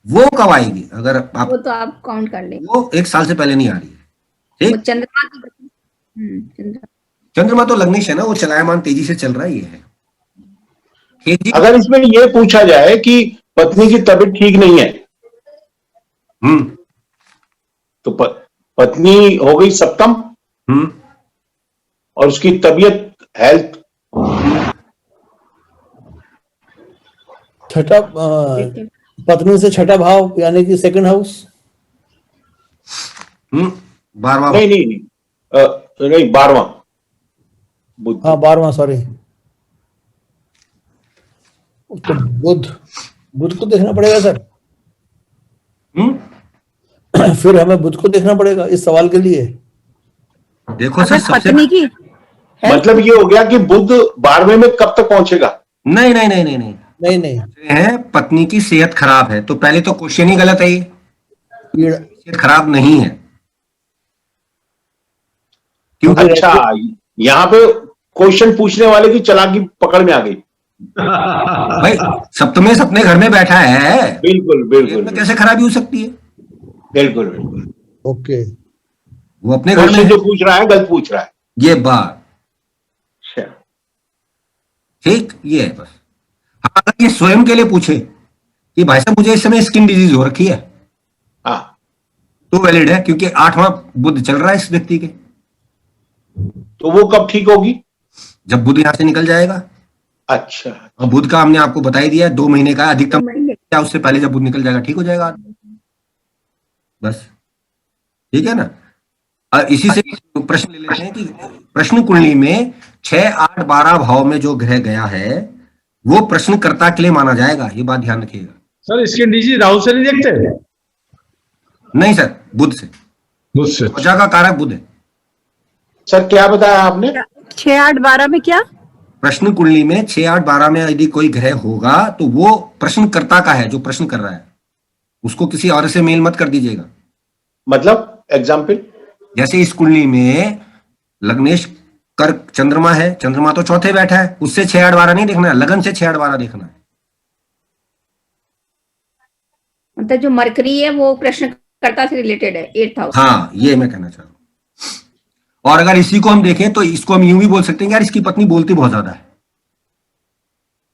वो कब आएगी? अगर आप, वो तो आप काउंट कर लेंगे। वो 1 साल से पहले नहीं आ रही है, वो ठीक। चंद्रमा की चंद्रमा। चंद्रमा तो लग्नेश है ना, वो चलायमान तेजी से चल रहा है, ये है, ठीक जी। अगर इसमें ये पूछा जाए कि पत्नी की तबीयत ठीक नहीं है, हम्म तो पत्नी हो गई सप्तम, हम्म और उसकी तबीयत, हेल्थ, छठा पत्नी से छठा भाव यानी कि सेकंड हाउस। 12वां। नहीं नहीं नहीं, नहीं 12वां बुध। हाँ 12वां, सॉरी। तो बुध, बुध को देखना पड़ेगा सर। फिर हमें बुध को देखना पड़ेगा इस सवाल के लिए। देखो सर, अगर सबसे पत्नी की मतलब ये हो गया कि बुध 12वें में कब तक पहुंचेगा? नहीं नहीं नहीं नहीं नहीं नहीं नहीं, है, पत्नी की सेहत खराब है, तो पहले तो क्वेश्चन ही गलत है, ये पीड़ा। सेहत खराब नहीं है, क्योंकि अच्छा, यहां पे क्वेश्चन पूछने वाले की चालाकी पकड़ में आ गई। भाई सप्तमेश अपने घर में बैठा है, बिल्कुल सेहत बिल्कुल में कैसे खराबी हो सकती है? बिल्कुल बिल्कुल। ओके, वो अपने घर में क्वेश्चन है, जो पूछ रहा है गलत पूछ रहा है। ये बात अच्छा, ठीक, ये है बस। हाँ, अगर ये स्वयं के लिए पूछे कि भाई साहब मुझे इस समय स्किन डिजीज हो रखी है, हाँ, तो वैलिड है, क्योंकि 8वां बुध चल रहा है इस व्यक्ति के। तो वो कब ठीक होगी? जब बुध यहां से निकल जाएगा, अच्छा, और बुध का हमने आपको बता ही दिया 2 महीने का अधिकतम, 2 महीने। क्या उससे पहले जब बुध निकल जाएगा ठीक हो जाएगा, बस, ठीक है ना। इसी से प्रश्न ले लेते हैं कि प्रश्न कुंडली में 6, 8, 12 भाव में जो ग्रह गया है वो प्रश्नकर्ता के लिए माना जाएगा, ये बात ध्यान रखिएगा। सर इसके डीजी राहु से नहीं देखते? नहीं सर, बुध से, बुध से। त्वचा का कारक बुध है। सर क्या बताया आपने? 6, 8, 12 में क्या? प्रश्न कुंडली में 6, 8, 12 में यदि कोई ग्रह होगा तो वो प्रश्नकर्ता का है, जो प्रश्न कर रहा है, उसको किसी और से मेल मत कर दीजिएगा। मतलब एग्जाम्पल? जैसे इस कुंडली में लग्नेश कर्क चंद्रमा है, चंद्रमा तो चौथे बैठा है, उससे 6, 8, 12 नहीं देखना है, लगन से 6, 8, 12 देखना है। मतलब जो मरकरी है वो प्रश्नकर्ता से रिलेटेड है, 8th हाउस। हाँ, ये मैं कहना चाह रहा हूं। और अगर इसी को हम देखें तो इसको हम यूं भी बोल सकते हैं कि यार इसकी पत्नी बोलती बहुत ज्यादा है।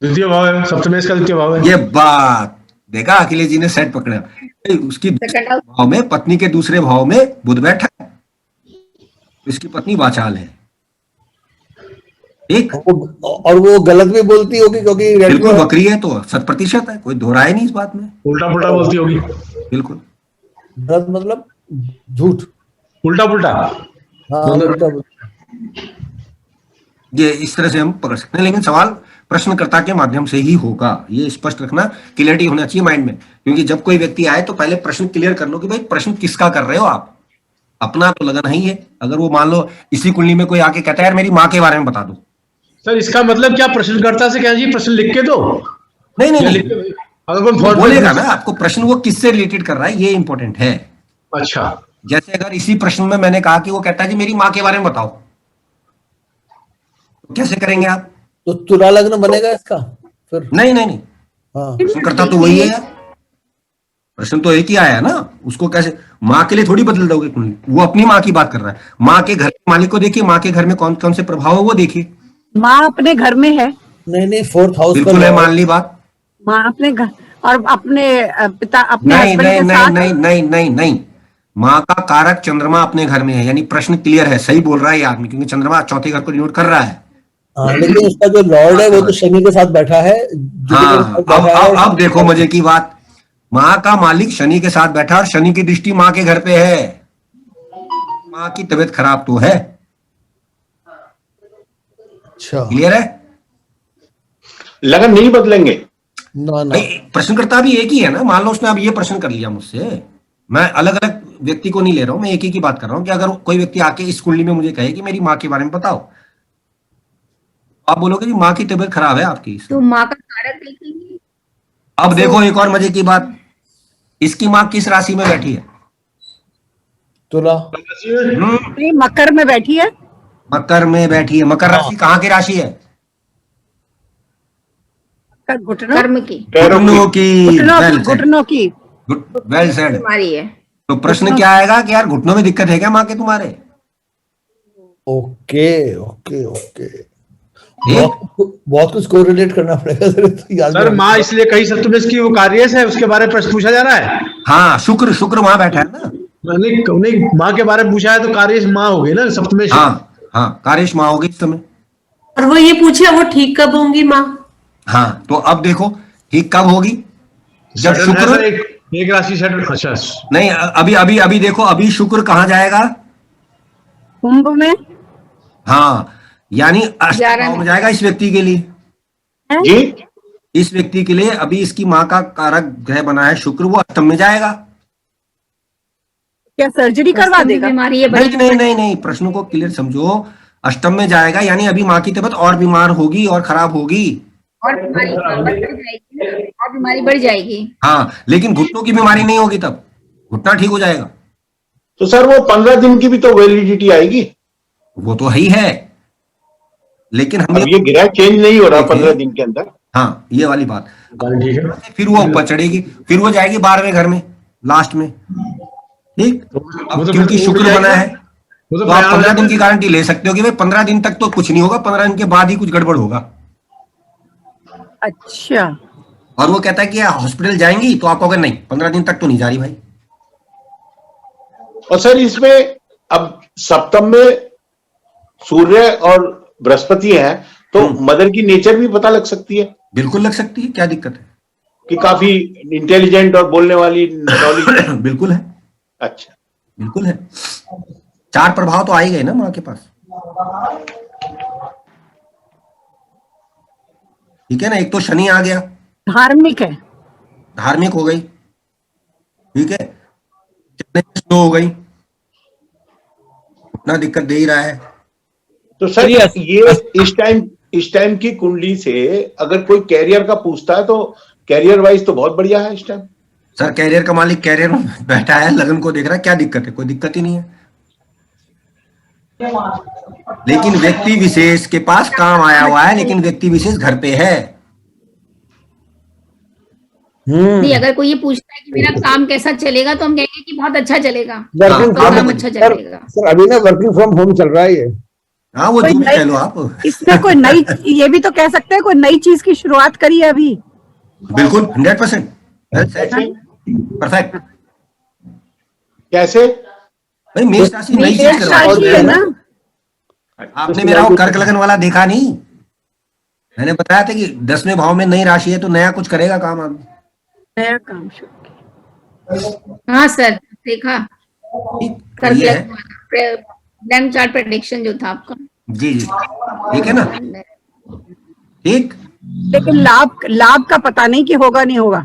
द्वितीय भाव है, सप्तमेश का द्वितीय भाव है। ये बात देखा, अखिलेश जी ने सेट पकड़ा, उसकी सेकंड हाउस। भाव में, पत्नी के दूसरे भाव में बुध बैठा है, इसकी पत्नी वाचाल है, ठीक। और वो गलत भी बोलती होगी क्योंकि बिल्कुल, बकरी है तो 100% है, कोई दो राय नहीं इस बात में। उल्टा पुल्टा बोलती होगी। बिल्कुल, गलत मतलब झूठ। उल्टा पुल्टा। हाँ मतलब उल्टा। ये इस तरह से हम पकड़ सकते हैं, लेकिन सवाल प्रश्नकर्ता के माध्यम से ही होगा, ये स्पष्ट रखना, क्लियरिटी होना चाहिए माइंड में। क्योंकि जब कोई व्यक्ति आए तो पहले प्रश्न क्लियर कर लो कि भाई प्रश्न किसका कर रहे हो आप, अपना तो लगन ही है। अगर वो मान लो इसी कुंडली में कोई आके कहता है यार मेरी माँ के बारे में बता दो, सर इसका मतलब क्या प्रश्नकर्ता से क्या जी प्रश्न लिख के दो? नहीं नहीं या नहीं, लिख के अगर कोई वो फॉर्म बोलेगा ना आपको प्रश्न वो किससे रिलेटेड कर रहा है, ये इंपॉर्टेंट है। अच्छा, जैसे अगर इसी प्रश्न में मैंने कहा कि वो कहता है जी मेरी माँ के बारे में बताओ, तो कैसे करेंगे आप? तो तुला लग्न बनेगा इसका फिर? नहीं नहीं नहीं, हाँ, प्रश्नकर्ता तो वही है यार, प्रश्न तो एक ही आया है ना, उसको कैसे माँ के लिए थोड़ी बदल दोगे कुंडली? वो अपनी माँ की बात कर रहा है, माँ के घर के मालिक को देखिए, माँ के घर में कौन कौन से प्रभाव है वो देखिए। माँ अपने घर में है। नहीं नहीं, 4th हाउस का बिल्कुल है, मान ली बात। माँ अपने घर और अपने पिता, अपने नहीं हस्बैंड नहीं के नहीं साथ। नहीं नहीं नहीं नहीं, माँ का कारक चंद्रमा अपने घर में है, यानी प्रश्न क्लियर है, सही बोल रहा है ये आदमी, क्योंकि चंद्रमा चौथे घर को डिनोट कर रहा है। हाँ, लेकिन उसका जो लॉर्ड है वो तो शनि के साथ बैठा है, जुपिटर के हाँ, साथ बैठा है। अब देखो मजे की बात, माँ का मालिक शनि के साथ बैठा और शनि की दृष्टि माँ के घर पे है, माँ की तबीयत खराब तो है। अच्छा, क्लियर है? लगन नहीं बदलेंगे? ना ना, भाई प्रश्नकर्ता भी एक ही है ना, मान लो उसने अब ये प्रश्न कर लिया मुझसे, मैं अलग अलग व्यक्ति को नहीं ले रहा हूं, मैं एक ही की बात कर रहा हूं कि अगर कोई व्यक्ति आके इस कुंडली में मुझे कहे कि मेरी माँ के बारे में बताओ, आप बोलोगे जी माँ की तबीयत खराब है आपकी, तो माँ का कारक देखेंगे। अब देखो एक और मजे की बात, इसकी माँ किस राशि में बैठी है? तुला। नहीं, मकर में बैठी है। मकर में बैठी है। मकर राशि कहाँ की राशि है? घुटनों कर्म की, घुटनों की, घुटनों की, well said, घुटनों की। Good, well said. बीमारी है। तो प्रश्न क्या आएगा कि यार घुटनों में दिक्कत है क्या माँ के तुम्हारे? ओके ओके ओके, ठीक? बहुत कुछ कोरिलेट करना पड़ेगा सर, तो याद सर नहीं माँ इसलिए कही सप्तमेश की वो कार्यस है, उसके बारे में प्रश्न पूछा जा रहा है। हाँ, शुक्र शुक्र वहां बैठा है ना। नहीं नहीं, माँ के बारे में पूछा है तो कार्यस माँ हो गई ना, सप्तमेश। हाँ हाँ, कार्यश माँ होगी इस समय। और वो ये पूछे वो ठीक कब होंगी माँ? हाँ, तो अब देखो ठीक कब होगी, जब सडन है शुक्र, सर, एक राशि सडन। अच्छा नहीं अभी अभी अभी देखो, अभी शुक्र कहाँ जाएगा? कुंभ में। हाँ, यानी अष्टम 11 भाव में जाएगा इस व्यक्ति के लिए। जी, इस व्यक्ति के लिए अभी इसकी माँ का कारक ग्रह बना है शुक्र, वो अष्टम में जाएगा। क्या सर्जरी करवा अष्टम की देगा? बीमारी है नहीं बड़ी। नहीं नहीं नहीं, प्रश्न को क्लियर समझो। अष्टम में जाएगा यानी अभी माँ की तबीयत और बीमार होगी और खराब होगी। और बीमारी बढ़ जाएगी, और बीमारी बढ़ जाएगी। हाँ, लेकिन घुटनों की बीमारी नहीं होगी, तब घुटना ठीक हो जाएगा। तो सर वो 15 दिन की भी तो वैलिडिटी आएगी। वो तो ही है, लेकिन हम अब ये ग्रह चेंज नहीं हो रहा देखिए। 15 दिन के अंदर। हाँ, ये वाली बात। ठीक है। फिर वो ऊपर चढ़ेगी, फिर वो जाएगी 12वें घर में लास्ट में। ठीक, वो अब तो क्योंकि फिर शुक्र जाएगा। बना है वो तो तो आप प्रयाण 15 है। दिन की गारंटी ले सकते हो कि भाई 15 दिन तक तो कुछ नहीं होगा, 15 दिन के बाद ही कुछ गड़बड़ होगा। अच्छा, और वो कहता है कि हॉस्पिटल जाएंगी, तो आप कहोगे नहीं 15 दिन तक तो नहीं जा रही भाई। और सर इसमें अब सप्तम में सूर्य और बृहस्पति है, तो मदर की नेचर भी पता लग सकती है बिल्कुल लग सकती है, क्या दिक्कत है? कि काफी इंटेलिजेंट और बोलने वाली, नॉलेज। बिल्कुल है, अच्छा, बिल्कुल है। 4 प्रभाव तो आ ही गए ना माँ के पास। ठीक है ना, एक तो शनि आ गया, धार्मिक है। धार्मिक हो गई। ठीक है, चलने में स्लो हो गई, उतना दिक्कत दे ही रहा है। तो सर ये इस टाइम की कुंडली से अगर कोई कैरियर का पूछता है तो कैरियर वाइज तो बहुत बढ़िया है इस टाइम। सर कैरियर का मालिक कैरियर में बैठा है, लगन को देख रहा है, क्या दिक्कत है? कोई दिक्कत ही नहीं है। लेकिन व्यक्ति विशेष के पास काम आया हुआ है, लेकिन व्यक्ति विशेष घर पे है। नहीं, अगर कोई ये पूछता है कि मेरा काम कैसा चलेगा, तो हम कहेंगे कि बहुत अच्छा चलेगा, वर्किंग आपका काम हाँ, अच्छा चलेगा। सर अभी ना वर्किंग फ्रॉम होम चल रहा है ये। हाँ, वो कोई जो भी नई- कह लो आप। इसमें कोई नई, ये भी तो कह सकते हैं कोई नई चीज की शुरुआत करी है अभी। बिल्कुल 100% परफेक्ट। कैसे? भाई मेष राशि नई चीज मेष करवा राशि रही है है। ना। आपने मेरा वो कर्क लगन वाला देखा नहीं? मैंने बताया था कि 10वें भाव में नई राशि है तो नया कुछ करेगा काम आदमी। नया काम शुरू। हाँ सर, देखा ठीक, तो कर ये है। ब्लैंक चार्ट प्रेडिक्शन जो था आपका। जी जी, ठीक है ना, ठीक। लेकिन लाभ का पता नहीं कि होगा नहीं होगा।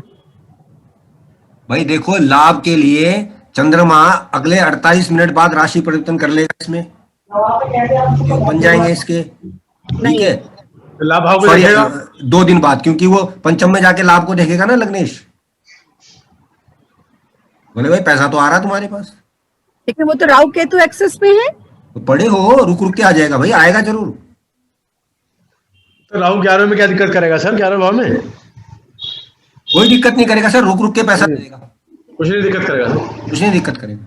भाई देखो, लाभ के लिए चंद्रमा अगले 48 मिनट बाद राशि परिवर्तन कर लेगा, इसमें योग बन जाएंगे इसके। ठीक है, लाभ भाव को सॉरी, देखेगा। 2 दिन बाद, क्योंकि वो पंचम में जाके लाभ को देखेगा ना लग्नेश। बोले भाई पैसा तो आ रहा तुम्हारे पास, लेकिन वो तो राहु केतु एक्सेस में है। तो पढ़े हो, रुक रुक के आ जाएगा भाई, आएगा जरूर। तो राहु 11 में क्या दिक्कत करेगा सर? 11 भाव में कोई दिक्कत नहीं करेगा सर, रुक रुक के पैसा देगा, कुछ नहीं दिक्कत करेगा। कुछ नहीं दिक्कत करेगा।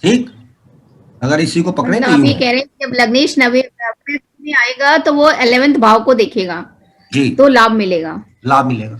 ठीक, अगर इसी को पकड़े तो आप यूं ये है। कह रहे हैं कि जब लग्नेश नवे में आएगा तो वो 11वें भाव को देखेगा, जी, तो लाभ मिलेगा। लाभ मिलेगा।